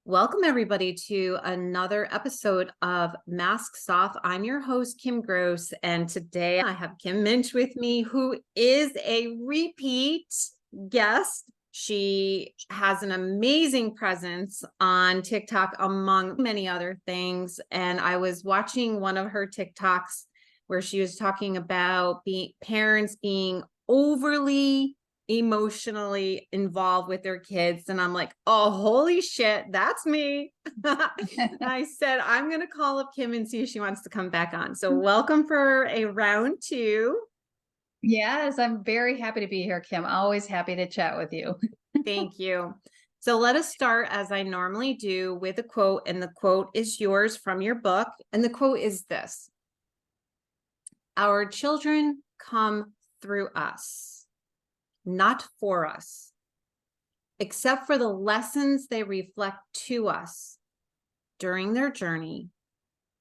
Welcome, everybody, to another episode of Masks Off. I'm your host, Kim Gross, and today I have Kim Muench with me, who is a repeat guest. She has an amazing presence on TikTok, among many other things. And I was watching one of her TikToks where she was talking about parents being overly emotionally involved with their kids. And I'm like, oh, holy shit, that's me. I said, I'm going to call up Kim and see if she wants to come back on. So welcome for a round two. Yes, I'm very happy to be here, Kim. Always happy to chat with you. Thank you. So let us start, as I normally do, with a quote. And the quote is yours from your book. And the quote is this: our children come through us, not for us, except for the lessons they reflect to us during their journey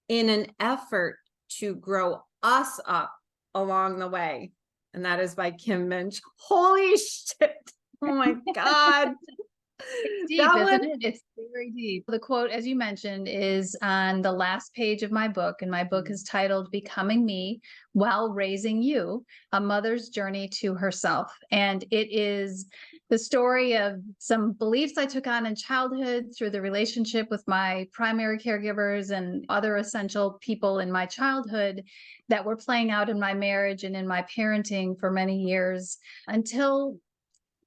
in an effort to grow us up along the way. And that is by Kim Muench. Holy shit. Oh my God. It's deep, isn't it? It's very deep. The quote, as you mentioned, is on the last page of my book, and my book is titled Becoming Me While Raising You, A Mother's Journey to Herself. And it is the story of some beliefs I took on in childhood through the relationship with my primary caregivers and other essential people in my childhood that were playing out in my marriage and in my parenting for many years until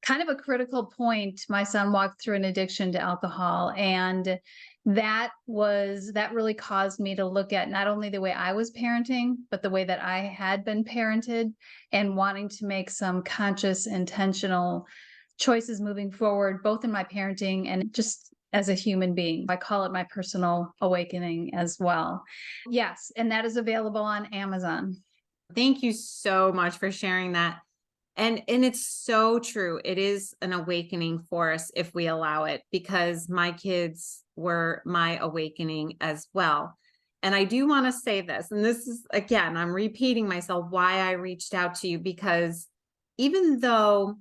kind of a critical point. My son walked through an addiction to alcohol, and that really caused me to look at not only the way I was parenting, but the way that I had been parented, and wanting to make some conscious, intentional choices moving forward, both in my parenting and just as a human being. I call it my personal awakening as well. Yes, and that is available on Amazon. Thank you so much for sharing that. And it's so true. It is an awakening for us if we allow it, because my kids were my awakening as well. And I do want to say this, and this is, again, I'm repeating myself, why I reached out to you, because even though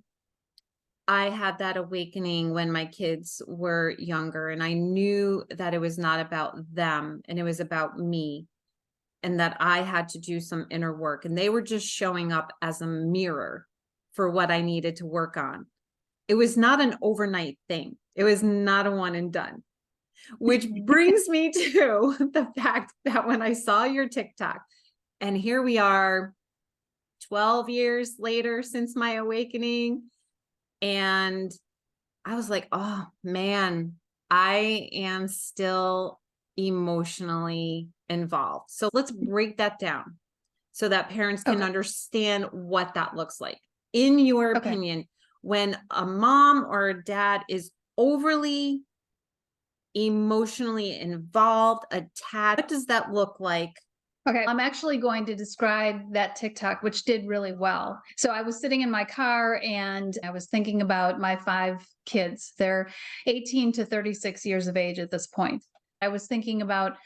I had that awakening when my kids were younger, and I knew that it was not about them and it was about me, and that I had to do some inner work, and they were just showing up as a mirror for what I needed to work on. It was not an overnight thing. It was not a one and done, which brings me to the fact that when I saw your TikTok, and here we are 12 years later since my awakening, and I was like, oh man, I am still emotionally involved. So let's break that down so that parents can understand what that looks like. In your opinion, when a mom or a dad is overly emotionally involved, attached, what does that look like? Okay, I'm actually going to describe that TikTok, which did really well. So I was sitting in my car and I was thinking about my 5 kids. They're 18 to 36 years of age at this point. I was thinking about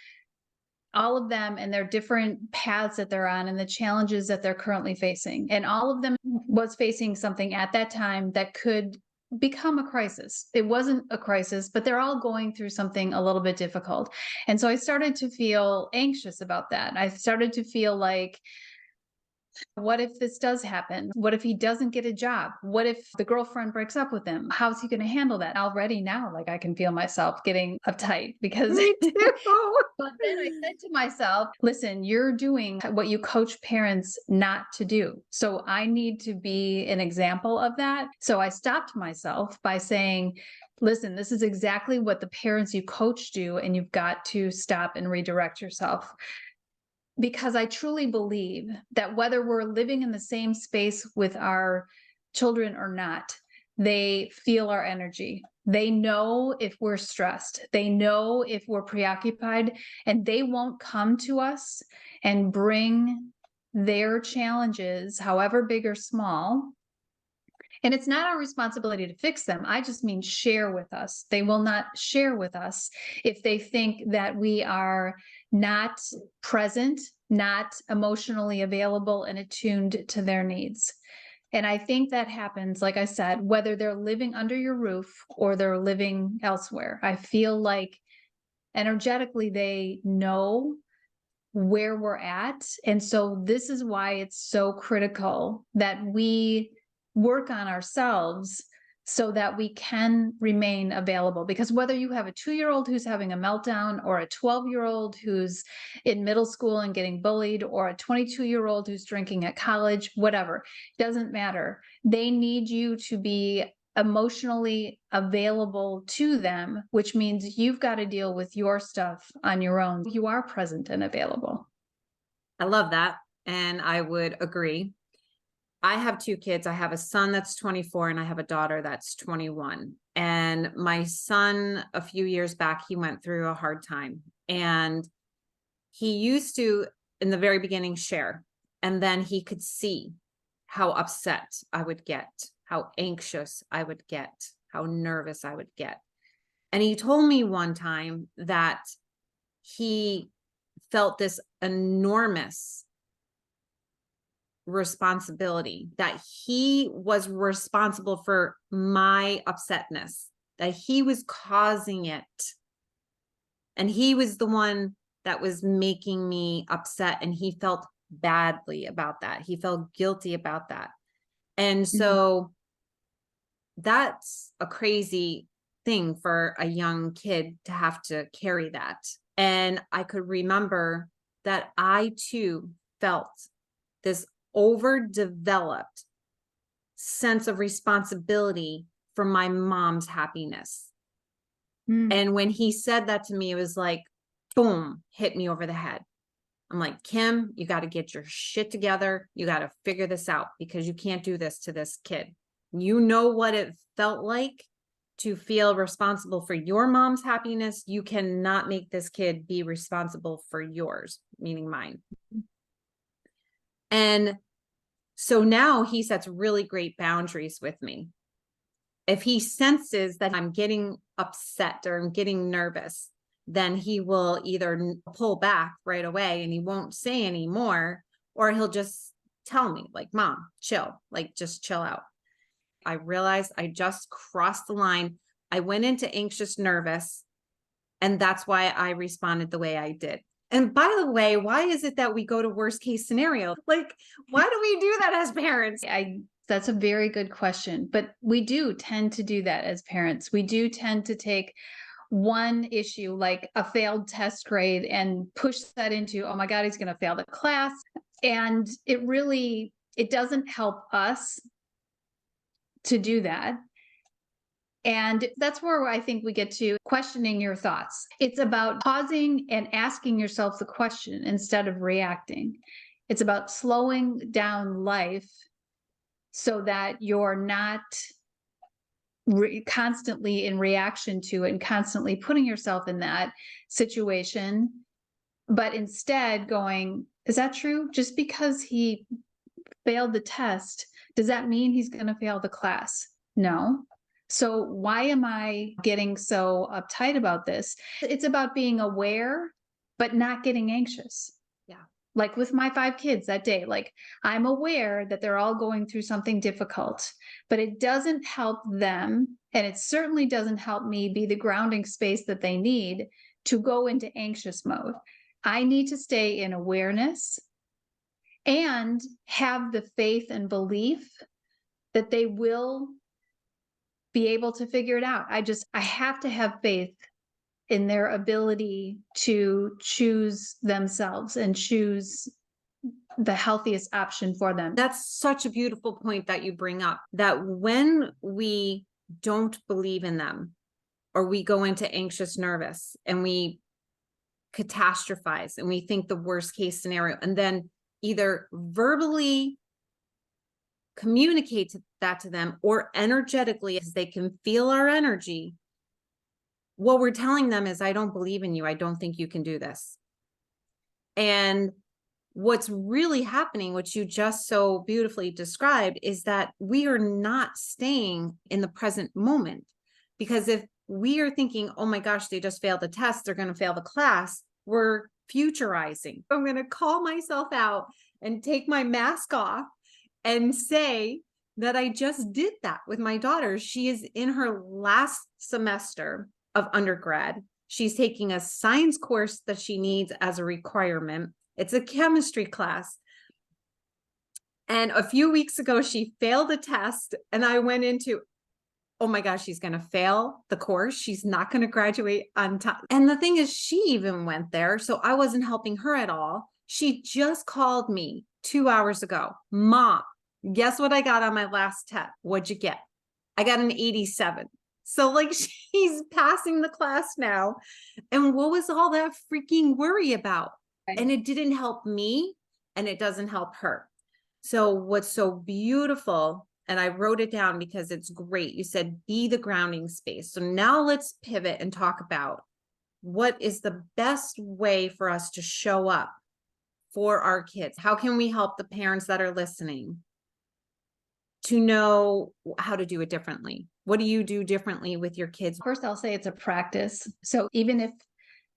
all of them and their different paths that they're on and the challenges that they're currently facing. And all of them was facing something at that time that could become a crisis. It wasn't a crisis, but they're all going through something a little bit difficult. And so I started to feel anxious about that. I started to feel like, what if this does happen? What if he doesn't get a job? What if the girlfriend breaks up with him? How's he going to handle that? Already now, like, I can feel myself getting uptight because Me too. but then I said to myself, listen, you're doing what you coach parents not to do. So I need to be an example of that. So I stopped myself by saying, listen, this is exactly what the parents you coach do, and you've got to stop and redirect yourself. Because I truly believe that whether we're living in the same space with our children or not, they feel our energy. They know if we're stressed. They know if we're preoccupied, and they won't come to us and bring their challenges, however big or small. And it's not our responsibility to fix them. I just mean share with us. They will not share with us if they think that we are not present, not emotionally available and attuned to their needs. And I think that happens, like I said, whether they're living under your roof or they're living elsewhere. I feel like energetically they know where we're at. And so this is why it's so critical that we work on ourselves so that we can remain available. Because whether you have a 2-year-old who's having a meltdown, or a 12-year-old who's in middle school and getting bullied, or a 22-year-old who's drinking at college, whatever, doesn't matter. They need you to be emotionally available to them, which means you've got to deal with your stuff on your own. You are present and available. I love that. And I would agree. I have 2 kids. I have a son that's 24 and I have a daughter that's 21. And my son, a few years back, he went through a hard time, and he used to, in the very beginning, share, and then he could see how upset I would get, how anxious I would get, how nervous I would get. And he told me one time that he felt this enormous responsibility, that he was responsible for my upsetness, that he was causing it. And he was the one that was making me upset. And he felt badly about that. He felt guilty about that. And so that's a crazy thing for a young kid to have to carry that. And I could remember that I too felt this overdeveloped sense of responsibility for my mom's happiness. And when he said that to me, it was like, boom, hit me over the head. I'm like, Kim, you got to get your shit together. You got to figure this out, because you can't do this to this kid. You know what it felt like to feel responsible for your mom's happiness. You cannot make this kid be responsible for yours, meaning mine. And so now he sets really great boundaries with me. If he senses that I'm getting upset or I'm getting nervous, then he will either pull back right away and he won't say anymore, or he'll just tell me, like, Mom, chill, like, just chill out. I realized I just crossed the line. I went into anxious, nervous, and that's why I responded the way I did. And by the way, why is it that we go to worst case scenario? Like, why do we do that as parents? That's a very good question, but we do tend to do that as parents. We do tend to take one issue, like a failed test grade, and push that into, oh my God, he's going to fail the class. And it doesn't help us to do that. And that's where I think we get to questioning your thoughts. It's about pausing and asking yourself the question instead of reacting. It's about slowing down life so that you're not constantly in reaction to it and constantly putting yourself in that situation, but instead going, is that true? Just because he failed the test, does that mean he's going to fail the class? No. So why am I getting so uptight about this? It's about being aware, but not getting anxious. Yeah. Like with my 5 kids that day, like, I'm aware that they're all going through something difficult, but it doesn't help them. And it certainly doesn't help me be the grounding space that they need to go into anxious mode. I need to stay in awareness and have the faith and belief that they will be able to figure it out. I have to have faith in their ability to choose themselves and choose the healthiest option for them. That's such a beautiful point that you bring up, that when we don't believe in them, or we go into anxious, nervous, and we catastrophize and we think the worst case scenario, and then either verbally communicate that to them or energetically, as they can feel our energy, what we're telling them is, I don't believe in you. I don't think you can do this. And what's really happening, which you just so beautifully described, is that we are not staying in the present moment. Because if we are thinking, oh my gosh, they just failed the test, they're going to fail the class, we're futurizing. I'm going to call myself out and take my mask off and say that I just did that with my daughter. She is in her last semester of undergrad. She's taking a science course that she needs as a requirement. It's a chemistry class. And a few weeks ago, she failed a test, and I went into, oh my gosh, she's going to fail the course. She's not going to graduate on time. And the thing is, she even went there. So I wasn't helping her at all. She just called me 2 hours ago. Mom, guess what I got on my last test? What'd you get? I got an 87. So like she's passing the class now. And what was all that freaking worry about? Right. And it didn't help me, and it doesn't help her. So what's so beautiful, and I wrote it down because it's great. You said, be the grounding space. So now let's pivot and talk about what is the best way for us to show up for our kids. How can we help the parents that are listening to know how to do it differently? What do you do differently with your kids? First, I'll say it's a practice. So even if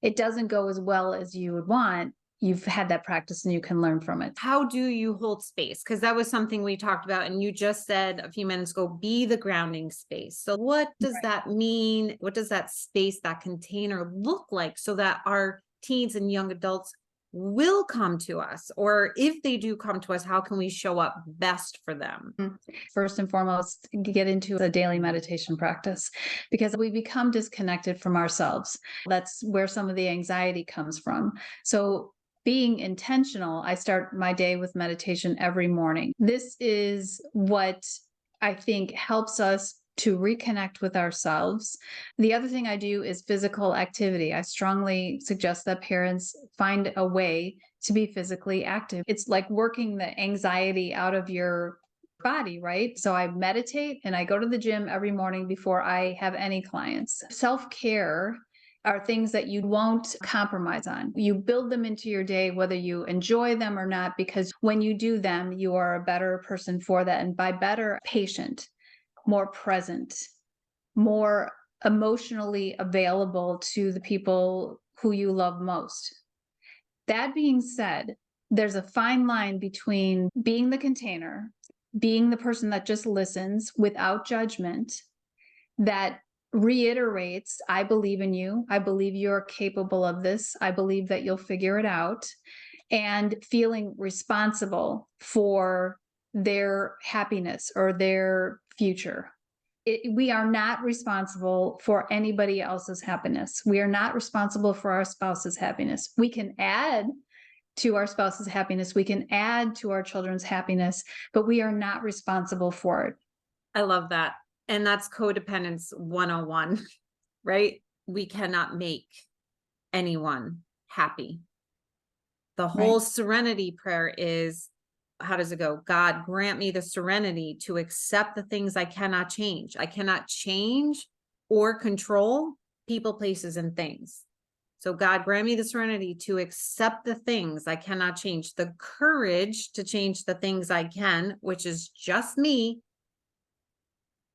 it doesn't go as well as you would want, you've had that practice and you can learn from it. How do you hold space? Because that was something we talked about, and you just said a few minutes ago, be the grounding space. So what does that mean? What does that space, that container look like, so that our teens and young adults will come to us? Or if they do come to us, how can we show up best for them? First and foremost, get into a daily meditation practice, because we become disconnected from ourselves. That's where some of the anxiety comes from. So being intentional, I start my day with meditation every morning. This is what I think helps us to reconnect with ourselves. The other thing I do is physical activity. I strongly suggest that parents find a way to be physically active. It's like working the anxiety out of your body, right? So I meditate and I go to the gym every morning before I have any clients. Self-care are things that you won't compromise on. You build them into your day, whether you enjoy them or not, because when you do them, you are a better person for that. And by better, patient, more present, more emotionally available to the people who you love most. That being said, there's a fine line between being the container, being the person that just listens without judgment, that reiterates, I believe in you. I believe you're capable of this. I believe that you'll figure it out. And feeling responsible for their happiness or their future. We are not responsible for anybody else's happiness. We are not responsible for our spouse's happiness. We can add to our spouse's happiness. We can add to our children's happiness, but we are not responsible for it. I love that. And that's Codependence 101, right? We cannot make anyone happy. The whole serenity prayer is, how does it go? God, grant me the serenity to accept the things I cannot change. I cannot change or control people, places, and things. So God, grant me the serenity to accept the things I cannot change, the courage to change the things I can, which is just me,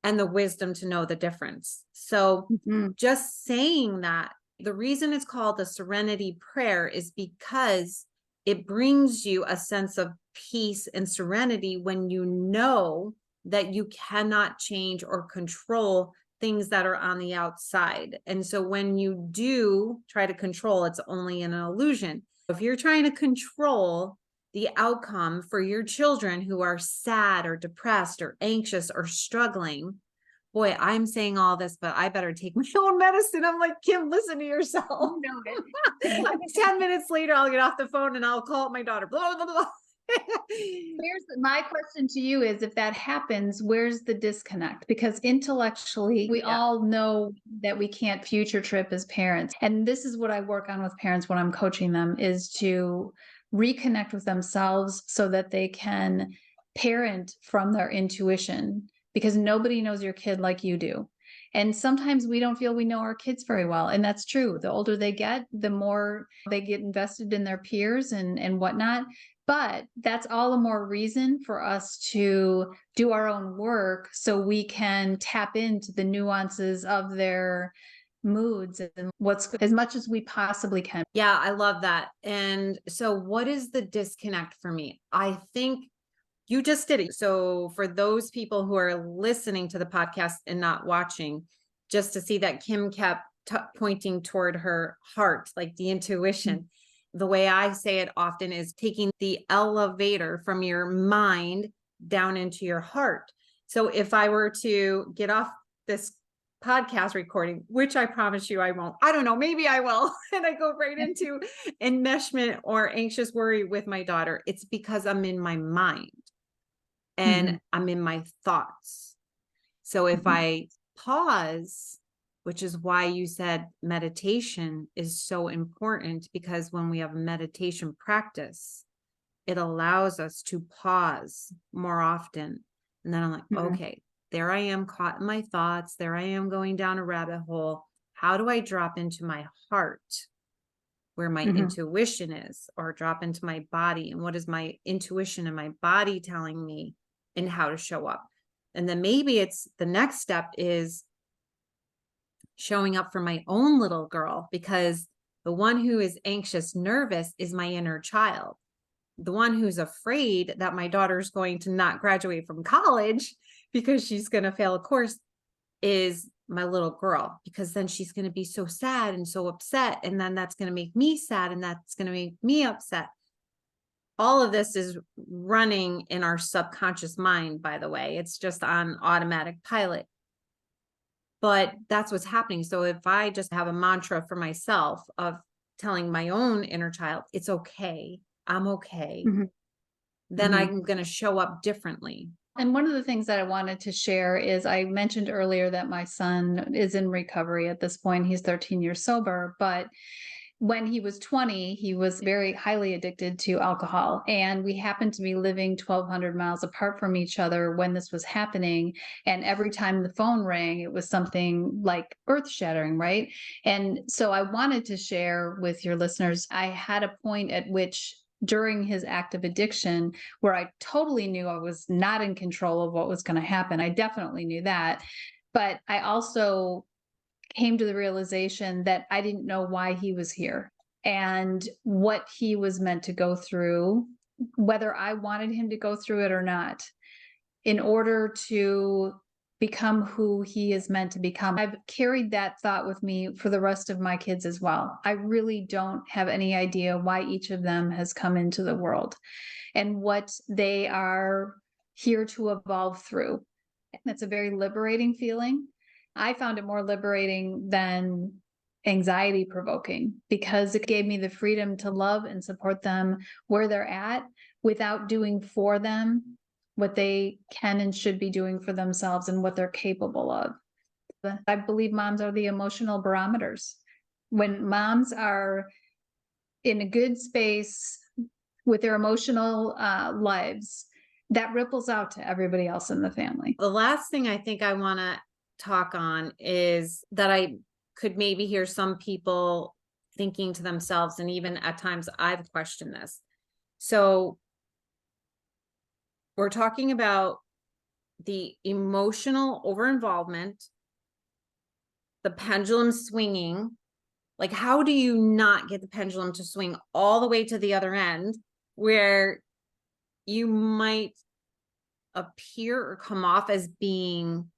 and the wisdom to know the difference. So just saying that, the reason it's called the serenity prayer is because it brings you a sense of peace and serenity when you know that you cannot change or control things that are on the outside. And so when you do try to control, it's only an illusion. If you're trying to control the outcome for your children who are sad or depressed or anxious or struggling, boy, I'm saying all this, but I better take my own medicine. I'm like, Kim, listen to yourself. 10 minutes later, I'll get off the phone and I'll call up my daughter. Blah, blah, blah. Here's my question to you is, if that happens, where's the disconnect? Because intellectually, we all know that we can't future trip as parents. And this is what I work on with parents when I'm coaching them, is to reconnect with themselves so that they can parent from their intuition, because nobody knows your kid like you do. And sometimes we don't feel we know our kids very well. And that's true. The older they get, the more they get invested in their peers and whatnot. But that's all the more reason for us to do our own work so we can tap into the nuances of their moods and what's, as much as we possibly can. Yeah, I love that. And so what is the disconnect for me? I think You just did it. So for those people who are listening to the podcast and not watching, just to see that Kim kept pointing toward her heart, like the intuition. The way I say it often is taking the elevator from your mind down into your heart. So if I were to get off this podcast recording, which I promise you I won't, I don't know, maybe I will, and I go right into enmeshment or anxious worry with my daughter, it's because I'm in my mind and Mhm. I'm in my thoughts. So if Mhm. I pause, which is why you said meditation is so important, because when we have a meditation practice, it allows us to pause more often. And then I'm like, Mhm. okay, there I am caught in my thoughts. There I am going down a rabbit hole. How do I drop into my heart where my Mhm. intuition is, or drop into my body? And what is my intuition and my body telling me and how to show up? And then maybe it's the next step is showing up for my own little girl, because the one who is anxious, nervous is my inner child. The one who's afraid that my daughter's going to not graduate from college because she's going to fail a course is my little girl, because then she's going to be so sad and so upset. And then that's going to make me sad and that's going to make me upset. All of this is running in our subconscious mind, by the way. It's just on automatic pilot. But that's what's happening. So if I just have a mantra for myself of telling my own inner child, it's okay, I'm okay, Mhm. then Mhm. I'm going to show up differently. And one of the things that I wanted to share is I mentioned earlier that my son is in recovery at this point. He's 13 years sober, but when he was 20, he was very highly addicted to alcohol. And we happened to be living 1,200 miles apart from each other when this was happening. And every time the phone rang, it was something like earth shattering, right? And so I wanted to share with your listeners, I had a point at which during his active addiction where I totally knew I was not in control of what was going to happen. I definitely knew that. But I also came to the realization that I didn't know why he was here and what he was meant to go through, whether I wanted him to go through it or not, in order to become who he is meant to become. I've carried that thought with me for the rest of my kids as well. I really don't have any idea why each of them has come into the world and what they are here to evolve through. That's a very liberating feeling. I found it more liberating than anxiety provoking because it gave me the freedom to love and support them where they're at without doing for them what they can and should be doing for themselves and what they're capable of. I believe moms are the emotional barometers. When moms are in a good space with their emotional lives, that ripples out to everybody else in the family. The last thing I think I want to talk on is that I could maybe hear some people thinking to themselves, and even at times I've questioned this. So we're talking about the emotional overinvolvement, the pendulum swinging. Like, how do you not get the pendulum to swing all the way to the other end where you might appear or come off as being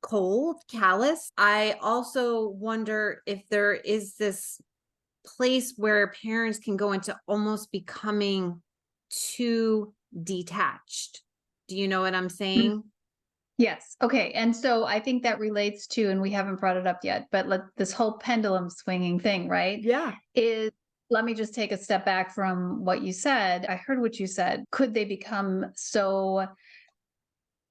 cold, callous? I also wonder if there is this place where parents can go into almost becoming too detached. Do you know what I'm Mm. saying? Yes. Okay. And so I think that relates to, and we haven't brought it up yet, but this whole pendulum swinging thing, right? Yeah. Is let me just take a step back from what you said. I heard what you said. Could they become so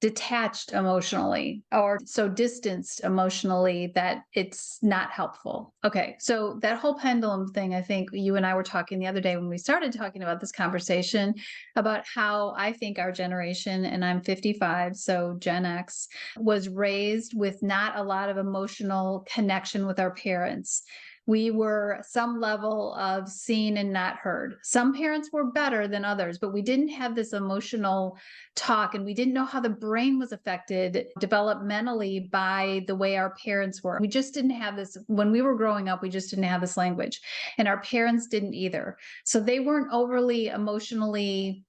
detached emotionally or so distanced emotionally that it's not helpful? Okay. So that whole pendulum thing, I think you and I were talking the other day when we started talking about this conversation about how I think our generation, and I'm 55, so Gen X, was raised with not a lot of emotional connection with our parents. We were some level of seen and not heard. Some parents were better than others, but we didn't have this emotional talk and we didn't know how the brain was affected developmentally by the way our parents were. We just didn't have this when we were growing up. We just didn't have this language, and our parents didn't either. So they weren't overly emotionally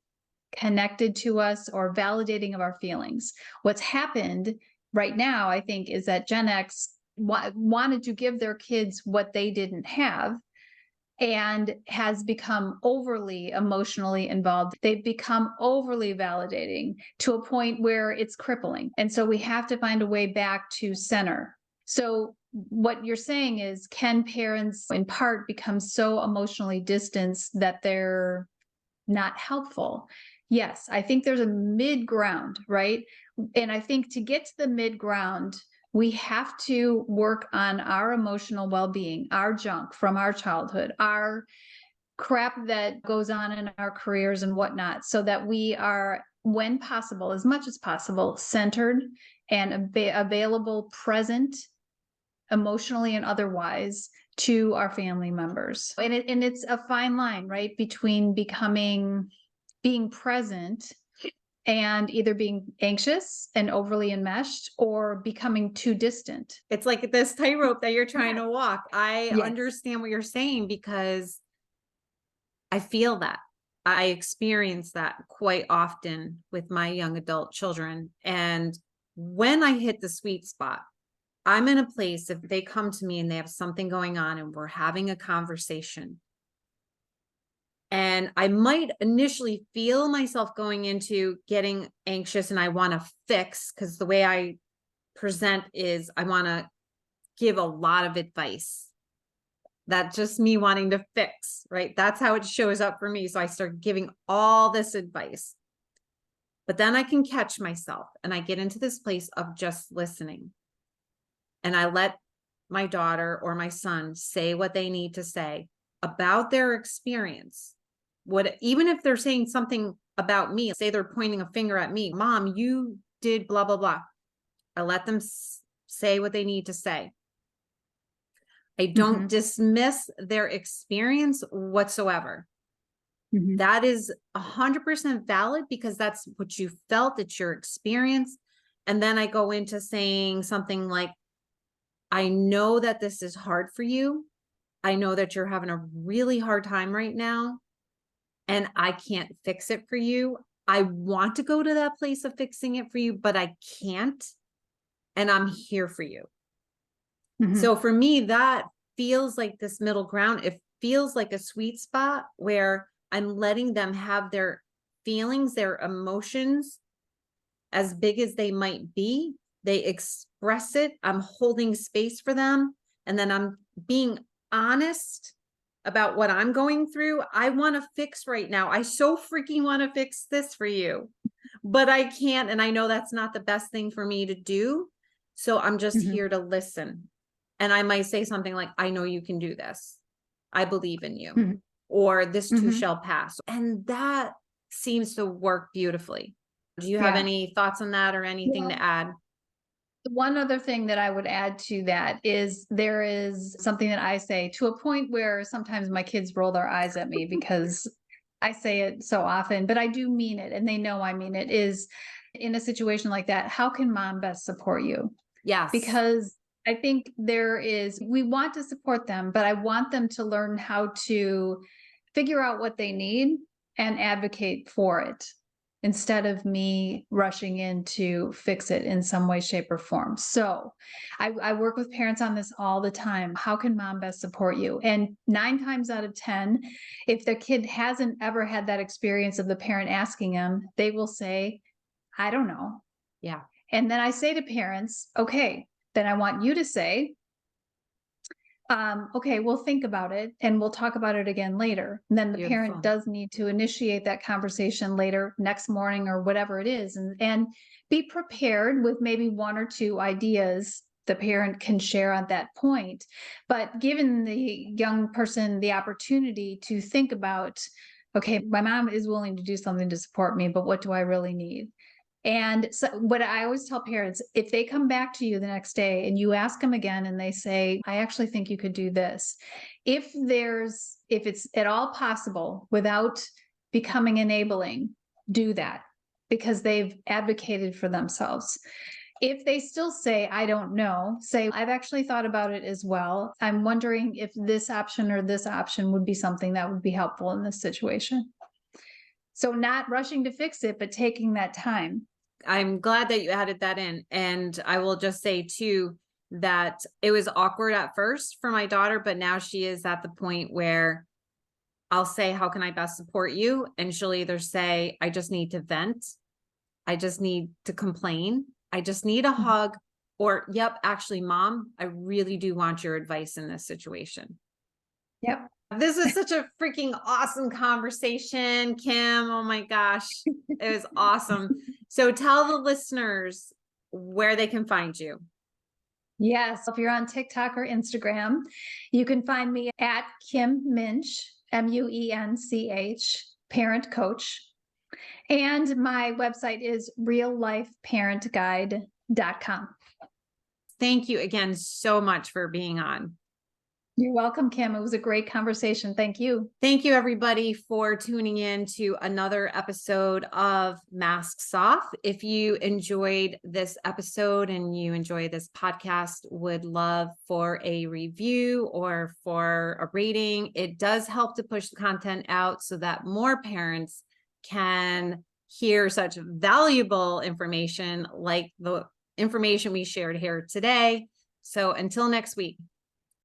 connected to us or validating of our feelings. What's happened right now, I think, is that Gen X wanted to give their kids what they didn't have and has become overly emotionally involved. They've become overly validating to a point where it's crippling. And so we have to find a way back to center. So what you're saying is, can parents in part become so emotionally distanced that they're not helpful? Yes, I think there's a mid ground, right? And I think to get to the mid ground, we have to work on our emotional well-being, our junk from our childhood, our crap that goes on in our careers and whatnot, so that we are, when possible, as much as possible, centered and available, present, emotionally and otherwise, to our family members. And it's a fine line, right, between being present and either being anxious and overly enmeshed or becoming too distant. It's like this tightrope that you're trying to walk. I Yes. understand what you're saying because I feel that. I experience that quite often with my young adult children. And when I hit the sweet spot, I'm in a place, if they come to me and they have something going on and we're having a conversation, and I might initially feel myself going into getting anxious and I want to fix, because the way I present is I want to give a lot of advice. That's just me wanting to fix, right? That's how it shows up for me. So I start giving all this advice. But then I can catch myself and I get into this place of just listening. And I let my daughter or my son say what they need to say about their experience. Even if they're saying something about me, say they're pointing a finger at me, Mom, you did blah, blah, blah. I let them say what they need to say. I don't dismiss their experience whatsoever. That is 100% valid because that's what you felt, it's your experience. And then I go into saying something like, I know that this is hard for you. I know that you're having a really hard time right now, and I can't fix it for you. I want to go to that place of fixing it for you, but I can't. And I'm here for you. So for me, that feels like this middle ground. It feels like a sweet spot where I'm letting them have their feelings, their emotions, as big as they might be. They express it. I'm holding space for them. And then I'm being honest about what I'm going through. I want to fix right now. I so freaking want to fix this for you, but I can't. And I know that's not the best thing for me to do. So I'm just here to listen. And I might say something like, I know you can do this. I believe in you. Or this too shall pass. And that seems to work beautifully. Do you have any thoughts on that or anything to add? One other thing that I would add to that is there is something that I say, to a point where sometimes my kids roll their eyes at me because I say it so often, but I do mean it and they know I mean it, is in a situation like that, how can mom best support you? Yes. Because I think we want to support them, but I want them to learn how to figure out what they need and advocate for it, instead of me rushing in to fix it in some way, shape, or form. So I work with parents on this all the time. How can mom best support you? And 9 times out of 10, if their kid hasn't ever had that experience of the parent asking them, they will say, I don't know. Yeah. And then I say to parents, okay, then I want you to say, okay, we'll think about it and we'll talk about it again later. And then the parent does need to initiate that conversation later, next morning or whatever it is, and be prepared with maybe 1 or 2 ideas the parent can share at that point. But given the young person the opportunity to think about, okay, my mom is willing to do something to support me, but what do I really need? And so what I always tell parents, if they come back to you the next day and you ask them again and they say, I actually think you could do this. If it's at all possible without becoming enabling, do that, because they've advocated for themselves. If they still say, I don't know, say, I've actually thought about it as well. I'm wondering if this option or this option would be something that would be helpful in this situation. So not rushing to fix it, but taking that time. I'm glad that you added that in. And I will just say too, that it was awkward at first for my daughter, but now she is at the point where I'll say, how can I best support you? And she'll either say, I just need to vent. I just need to complain. I just need a hug. Or, yep, actually, mom, I really do want your advice in this situation. Yep. This was such a freaking awesome conversation, Kim. Oh my gosh. It was awesome. So tell the listeners where they can find you. Yes. If you're on TikTok or Instagram, you can find me at Kim Muench, Muench, parent coach. And my website is reallifeparentguide.com. Thank you again so much for being on. You're welcome, Kim. It was a great conversation. Thank you. Thank you, everybody, for tuning in to another episode of Masks Off. If you enjoyed this episode and you enjoy this podcast, would love for a review or for a rating. It does help to push the content out so that more parents can hear such valuable information like the information we shared here today. So until next week.